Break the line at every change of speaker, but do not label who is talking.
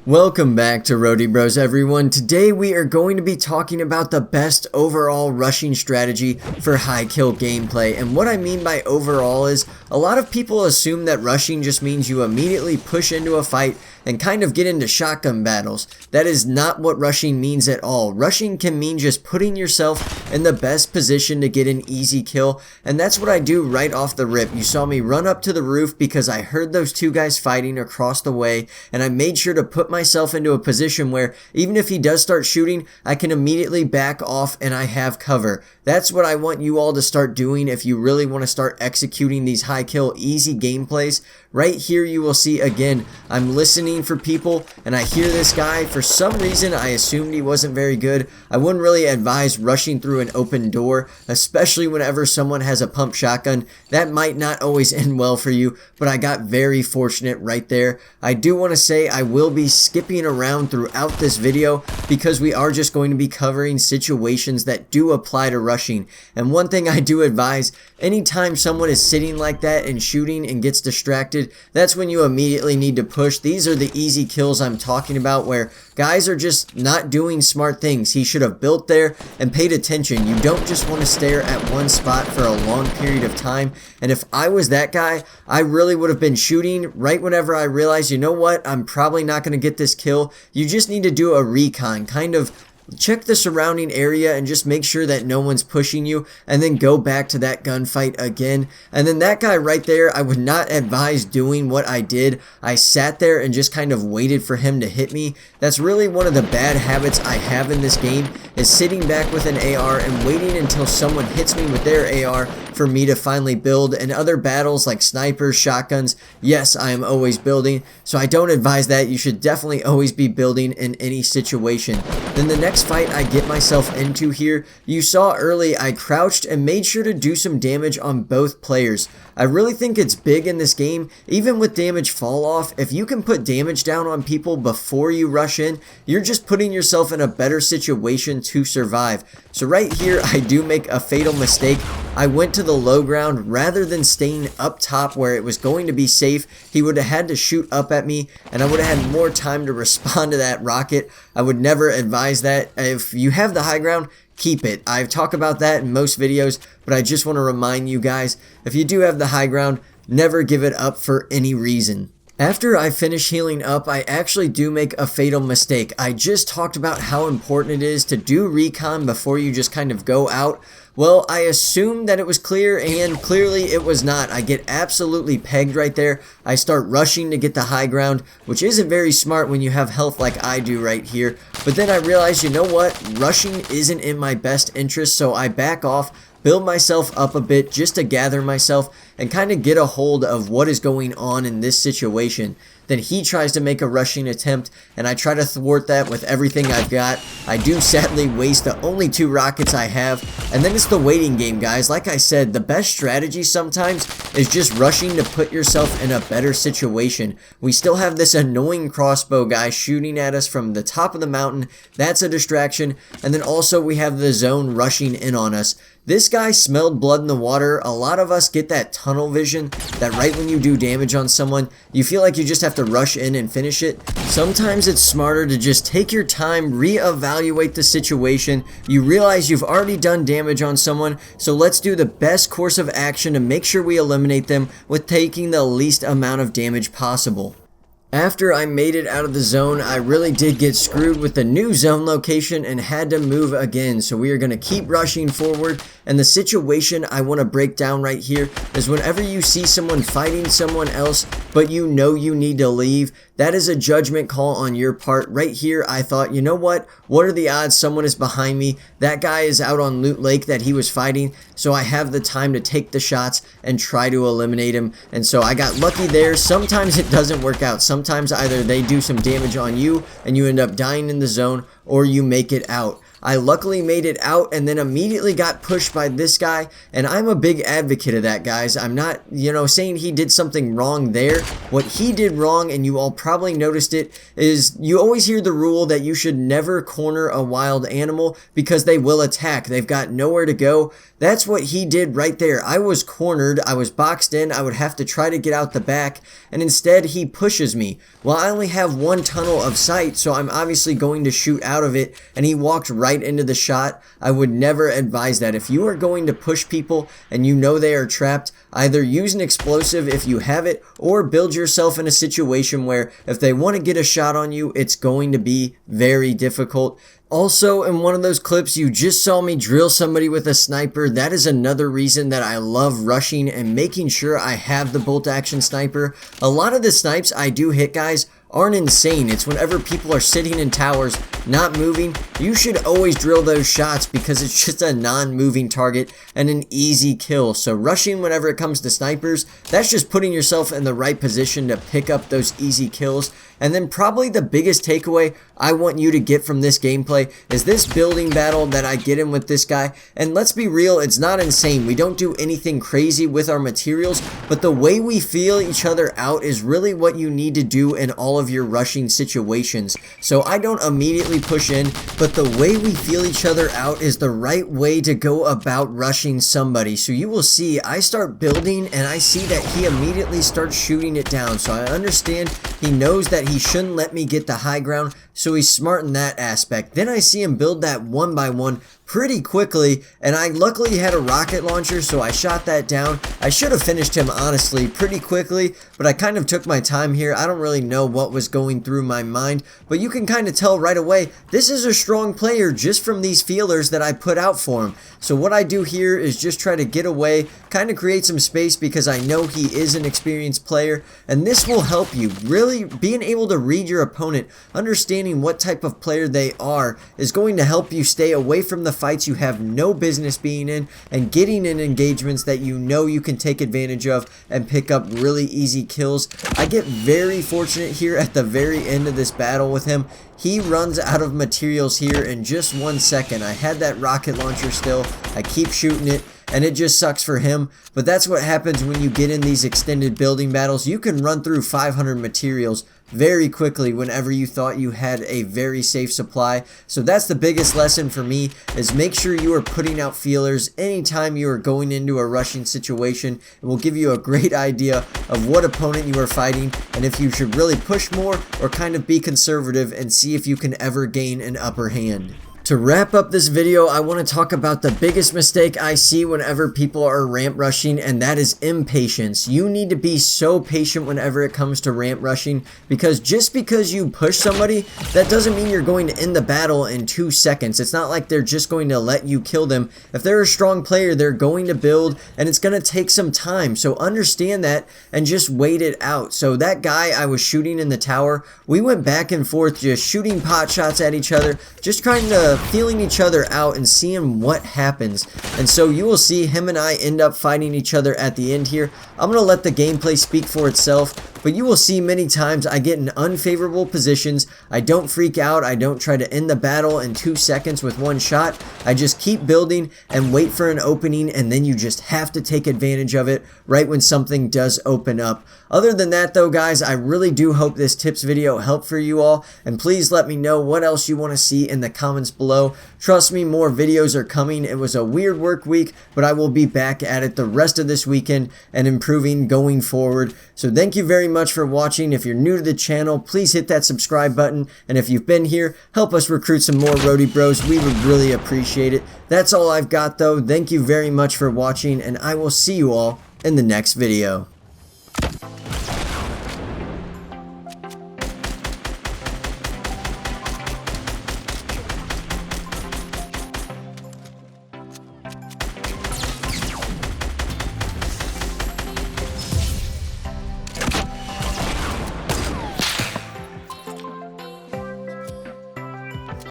Welcome back to RodeyBros everyone. Today we are going to be talking about the best overall rushing strategy for high kill gameplay. And what I mean by overall is a lot of people assume that rushing just means you immediately push into a fight and kind of get into shotgun battles. That is not what rushing means at all. Rushing can mean just putting yourself in the best position to get an easy kill, and that's what I do right off the rip. You saw me run up to the roof because I heard those two guys fighting across the way, and I made sure to put myself into a position where even if he does start shooting, I can immediately back off and I have cover. That's what I want you all to start doing if you really want to start executing these high kill easy gameplays. Right here you will see again, I'm listening for people and I hear this guy. For some reason I assumed he wasn't very good. I wouldn't really advise rushing through an open door, especially whenever someone has a pump shotgun. That might not always end well for you, but I got very fortunate right there. I do want to say I will be skipping around throughout this video because we are just going to be covering situations that do apply to rushing. And one thing I do advise, anytime someone is sitting like that and shooting and gets distracted, that's when you immediately need to push. These are the easy kills I'm talking about where guys are just not doing smart things. He should have built there and paid attention. You don't just want to stare at one spot for a long period of time. And if I was that guy, I really would have been shooting right whenever I realized, you know what, I'm probably not going to get this kill. You just need to do a recon, kind of check the surrounding area and just make sure that no one's pushing you, and then go back to that gunfight again. And then that guy right there, I would not advise doing what I did. I sat there and just kind of waited for him to hit me. That's really one of the bad habits I have in this game, is sitting back with an AR and waiting until someone hits me with their AR for me to finally build. And other battles like snipers, shotguns, yes, I am always building, so I don't advise that. You should definitely always be building in any situation. Then the next fight I get myself into here, you saw early I crouched and made sure to do some damage on both players. I really think it's big in this game, even with damage fall off. If you can put damage down on people before you rush in, you're just putting yourself in a better situation to survive. So right here I do make a fatal mistake. I went to the low ground rather than staying up top where it was going to be safe. He would have had to shoot up at me and I would have had more time to respond to that rocket. I would never advise that. If you have the high ground, keep it. I've talked about that in most videos, but I just want to remind you guys, if you do have the high ground, never give it up for any reason. After I finish healing up, I actually do make a fatal mistake. I just talked about how important it is to do recon before you just kind of go out. Well, I assumed that it was clear, and clearly it was not. I get absolutely pegged right there. I start rushing to get the high ground, which isn't very smart when you have health like I do right here. But then I realized, you know what? Rushing isn't in my best interest, so I back off, build myself up a bit just to gather myself and kind of get a hold of what is going on in this situation. Then he tries to make a rushing attempt and I try to thwart that with everything I've got. I do sadly waste the only 2 rockets I have, and then it's the waiting game, guys. Like I said, the best strategy sometimes is just rushing to put yourself in a better situation. We still have this annoying crossbow guy shooting at us from the top of the mountain. That's a distraction. And then also we have the zone rushing in on us. This guy smelled blood in the water. A lot of us get that tunnel vision that right when you do damage on someone, you feel like you just have to rush in and finish it. Sometimes it's smarter to just take your time, reevaluate the situation. You realize you've already done damage on someone, so let's do the best course of action to make sure we eliminate them with taking the least amount of damage possible. After I made it out of the zone, I really did get screwed with the new zone location and had to move again. So we are going to keep rushing forward. And the situation I want to break down right here is whenever you see someone fighting someone else, but you know you need to leave, that is a judgment call on your part. Right here, I thought, you know what are the odds someone is behind me? That guy is out on Loot Lake that he was fighting, so I have the time to take the shots and try to eliminate him. And so I got lucky there. Sometimes it doesn't work out. Sometimes either they do some damage on you and you end up dying in the zone, or you make it out. I luckily made it out and then immediately got pushed by this guy, and I'm a big advocate of that, guys. I'm not, saying he did something wrong there. What he did wrong, and you all probably noticed it, is you always hear the rule that you should never corner a wild animal because they will attack. They've got nowhere to go. That's what he did right there. I was cornered, I was boxed in, I would have to try to get out the back, and instead he pushes me. Well, I only have one tunnel of sight, so I'm obviously going to shoot out of it, and he walked right into the shot. I would never advise that. If you are going to push people and you know they are trapped, either use an explosive if you have it, or build yourself in a situation where if they want to get a shot on you, it's going to be very difficult. Also, in one of those clips, you just saw me drill somebody with a sniper. That is another reason that I love rushing and making sure I have the bolt action sniper. A lot of the snipes I do hit, guys, aren't insane. It's whenever people are sitting in towers, not moving. You should always drill those shots because it's just a non-moving target and an easy kill. So rushing whenever it comes to snipers, that's just putting yourself in the right position to pick up those easy kills. And then probably the biggest takeaway I want you to get from this gameplay is this building battle that I get in with this guy. And let's be real, it's not insane. We don't do anything crazy with our materials, but the way we feel each other out is really what you need to do in all of your rushing situations. So I don't immediately push in, but the way we feel each other out is the right way to go about rushing somebody. So you will see I start building and I see that he immediately starts shooting it down. So I understand he knows that he shouldn't let me get the high ground, so he's smart in that aspect. Then I see him build that one by one pretty quickly, and I luckily had a rocket launcher, so I shot that down. I should have finished him, honestly, pretty quickly, but I kind of took my time here. I don't really know what was going through my mind, but you can kind of tell right away, this is a strong player just from these feelers that I put out for him. So what I do here is just try to get away, kind of create some space because I know he is an experienced player, and this will help you. Really being able to read your opponent, understanding what type of player they are, is going to help you stay away from the fights you have no business being in and getting in engagements that you know you can take advantage of and pick up really easy kills. I get very fortunate here at the very end of this battle with him. He runs out of materials here in just 1 second. I had that rocket launcher still. I keep shooting it, and it just sucks for him. But that's what happens when you get in these extended building battles. You can run through 500 materials very quickly whenever you thought you had a very safe supply. So that's the biggest lesson for me, is make sure you are putting out feelers anytime you are going into a rushing situation. It will give you a great idea of what opponent you are fighting and if you should really push more or kind of be conservative and see if you can ever gain an upper hand. To wrap up this video, I want to talk about the biggest mistake I see whenever people are ramp rushing, and that is impatience. You need to be so patient whenever it comes to ramp rushing, because just because you push somebody, that doesn't mean you're going to end the battle in 2 seconds. It's not like they're just going to let you kill them. If they're a strong player, they're going to build, and it's going to take some time. So understand that and just wait it out. So that guy I was shooting in the tower, we went back and forth just shooting pot shots at each other, just trying to feeling each other out and seeing what happens. And so you will see him and I end up fighting each other at the end here. I'm going to let the gameplay speak for itself, but you will see many times I get in unfavorable positions. I don't freak out. I don't try to end the battle in 2 seconds with one shot. I just keep building and wait for an opening, and then you just have to take advantage of it right when something does open up. Other than that though, guys, I really do hope this tips video helped for you all, and please let me know what else you want to see in the comments below. Trust me, more videos are coming. It was a weird work week, but I will be back at it the rest of this weekend and improving going forward. So thank you very much for watching. If you're new to the channel, please hit that subscribe button, and if you've been here, help us recruit some more Rodey Bros. We would really appreciate it. That's all I've got though. Thank you very much for watching, and I will see you all in the next video.